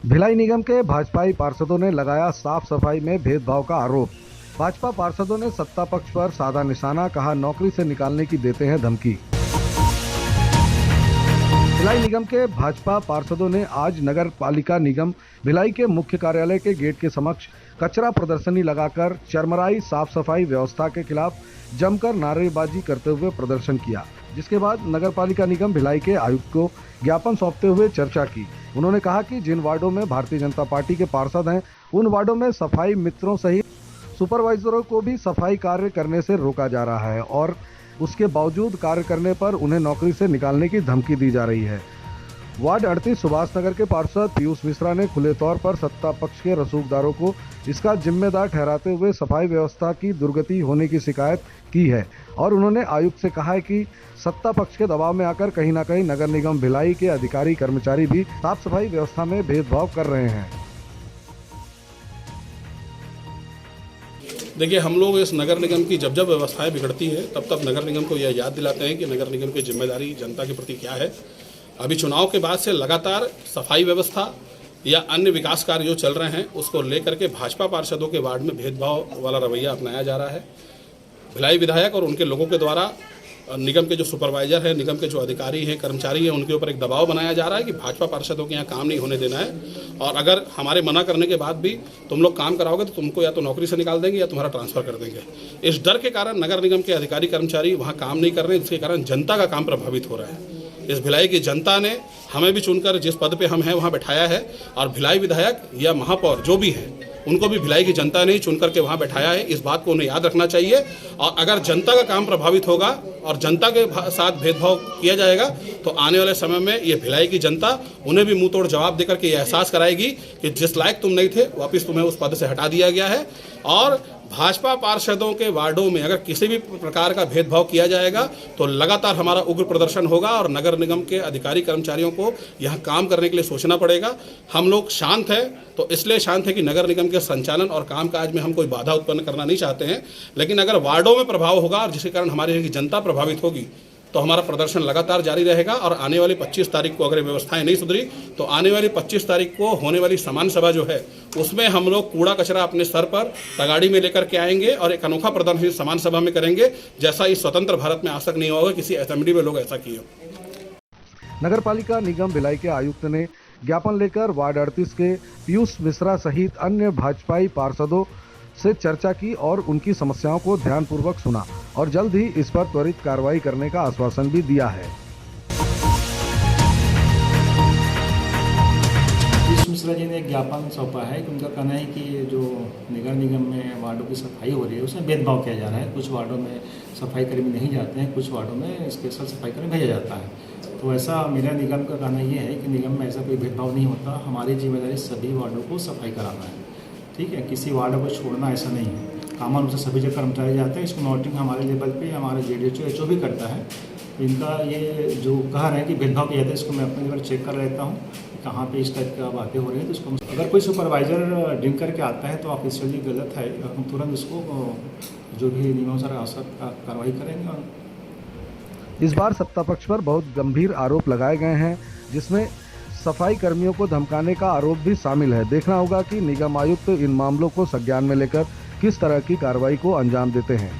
भिलाई निगम के भाजपाई पार्षदों ने लगाया साफ सफाई में भेदभाव का आरोप। भाजपा पार्षदों ने सत्ता पक्ष पर साधा निशाना, कहा नौकरी से निकालने की देते हैं धमकी। भिलाई निगम के भाजपा पार्षदों ने आज नगर पालिका निगम भिलाई के मुख्य कार्यालय के गेट के समक्ष कचरा प्रदर्शनी लगाकर चरमराई साफ सफाई व्यवस्था के खिलाफ जमकर नारेबाजी करते हुए प्रदर्शन किया, जिसके बाद नगर पालिका निगम भिलाई के आयुक्त को ज्ञापन सौंपते हुए चर्चा की। उन्होंने कहा कि जिन वार्डों में भारतीय जनता पार्टी के पार्षद हैं, उन वार्डों में सफाई मित्रों सहित सुपरवाइजरों को भी सफाई कार्य करने से रोका जा रहा है और उसके बावजूद कार्य करने पर उन्हें नौकरी से निकालने की धमकी दी जा रही है। वार्ड 38 सुभाष नगर के पार्षद पीयूष मिश्रा ने खुले तौर पर सत्ता पक्ष के रसूखदारों को इसका जिम्मेदार ठहराते हुए सफाई व्यवस्था की दुर्गति होने की शिकायत की है और उन्होंने आयुक्त से कहा है कि सत्ता पक्ष के दबाव में आकर कहीं न कहीं नगर निगम भिलाई के अधिकारी कर्मचारी भी साफ सफाई व्यवस्था में भेदभाव कर रहे हैं। देखिए, हम लोग इस नगर निगम की जब जब व्यवस्थाएं बिगड़ती है तब तब नगर निगम को यह याद दिलाते हैं कि नगर निगम की जिम्मेदारी जनता के प्रति क्या है। अभी चुनाव के बाद से लगातार सफाई व्यवस्था या अन्य विकास कार्य जो चल रहे हैं उसको लेकर के भाजपा पार्षदों के वार्ड में भेदभाव वाला रवैया अपनाया जा रहा है। भिलाई विधायक और उनके लोगों के द्वारा निगम के जो सुपरवाइजर हैं, निगम के जो अधिकारी हैं, कर्मचारी हैं, उनके ऊपर एक दबाव बनाया जा रहा है कि भाजपा पार्षदों के यहाँ काम नहीं होने देना है और अगर हमारे मना करने के बाद भी तुम लोग काम कराओगे तो तुमको या तो नौकरी से निकाल देंगे या तुम्हारा ट्रांसफर कर देंगे। इस डर के कारण नगर निगम के अधिकारी कर्मचारी वहाँ काम नहीं कर रहे हैं, जिसके कारण जनता का काम प्रभावित हो रहा है। इस भिलाई की जनता ने हमें भी चुनकर जिस पद पे हम हैं वहाँ बैठाया है और भिलाई विधायक या महापौर जो भी हैं उनको भी भिलाई की जनता ने चुन करके वहाँ बैठाया है। इस बात को उन्हें याद रखना चाहिए और अगर जनता का काम प्रभावित होगा और जनता के साथ भेदभाव किया जाएगा तो आने वाले समय में ये भिलाई की जनता उन्हें भी मुंह तोड़ जवाब देकर के ये एहसास कराएगी कि जिस लायक तुम नहीं थे वापस तुम्हें उस पद से हटा दिया गया है। और भाजपा पार्षदों के वार्डों में अगर किसी भी प्रकार का भेदभाव किया जाएगा तो लगातार हमारा उग्र प्रदर्शन होगा और नगर निगम के अधिकारी कर्मचारियों को यहाँ काम करने के लिए सोचना पड़ेगा। हम लोग शांत हैं, तो इसलिए शांत है कि नगर निगम के संचालन और कामकाज में हम कोई बाधा उत्पन्न करना नहीं चाहते हैं, लेकिन अगर वार्डों में प्रभाव होगा और जिसके कारण हमारे यहाँ की जनता प्रभावित होगी तो हमारा प्रदर्शन लगातार जारी रहेगा। और आने वाली 25 तारीख को अगर व्यवस्थाएं नहीं सुधरी तो आने वाली 25 तारीख को होने वाली समान सभा जो है उसमें हम लोग कूड़ा कचरा अपने सर पर तगाड़ी में लेकर के आएंगे और एक अनोखा प्रदर्शन समान सभा में करेंगे, जैसा इस स्वतंत्र भारत में आज तक नहीं होगा किसी असेंबली में लोग ऐसा किए। नगर पालिका निगम भिलाई के आयुक्त ने ज्ञापन लेकर वार्ड 38 के पीयूष मिश्रा सहित अन्य भाजपाई पार्षदों से चर्चा की और उनकी समस्याओं को ध्यानपूर्वक सुना और जल्द ही इस पर त्वरित कार्रवाई करने का आश्वासन भी दिया है। पीयूष मिश्रा जी ने एक ज्ञापन सौंपा है कि उनका कहना है कि जो नगर निगम में वार्डों की सफाई हो रही है उसमें भेदभाव किया जा रहा है। कुछ वार्डों में सफाई कर्मी नहीं जाते हैं, कुछ वार्डों में स्पेशल सफाई कर्मी भेजा जाता है। तो ऐसा मेरा निगम का कहना ये है कि निगम में ऐसा कोई भेदभाव नहीं होता। हमारी जिम्मेदारी सभी वार्डों को सफाई कराना है, ठीक है, किसी वार्ड को छोड़ना ऐसा नहीं है। कामन रूप से सभी जगह कर्मचारी जाते हैं, इसको नोटिंग हमारे लेवल पे हमारे JDHO भी करता है। इनका ये जो कह रहे हैं कि भेदभाव किया जाता है इसको मैं अपने लेवल चेक कर लेता हूँ कि कहाँ पे इस टाइप का बातें हो रही हैं। तो इसको अगर कोई सुपरवाइजर ड्रिंक करके आता है तो ऑफिशियली गलत है, हम तुरंत उसको जो भी नियमानुसार कार्रवाई करेंगे। और इस बार सत्ता पक्ष पर बहुत गंभीर आरोप लगाए गए हैं, जिसमें सफाई कर्मियों को धमकाने का आरोप भी शामिल है। देखना होगा कि निगम आयुक्त इन मामलों को संज्ञान में लेकर किस तरह की कार्रवाई को अंजाम देते हैं।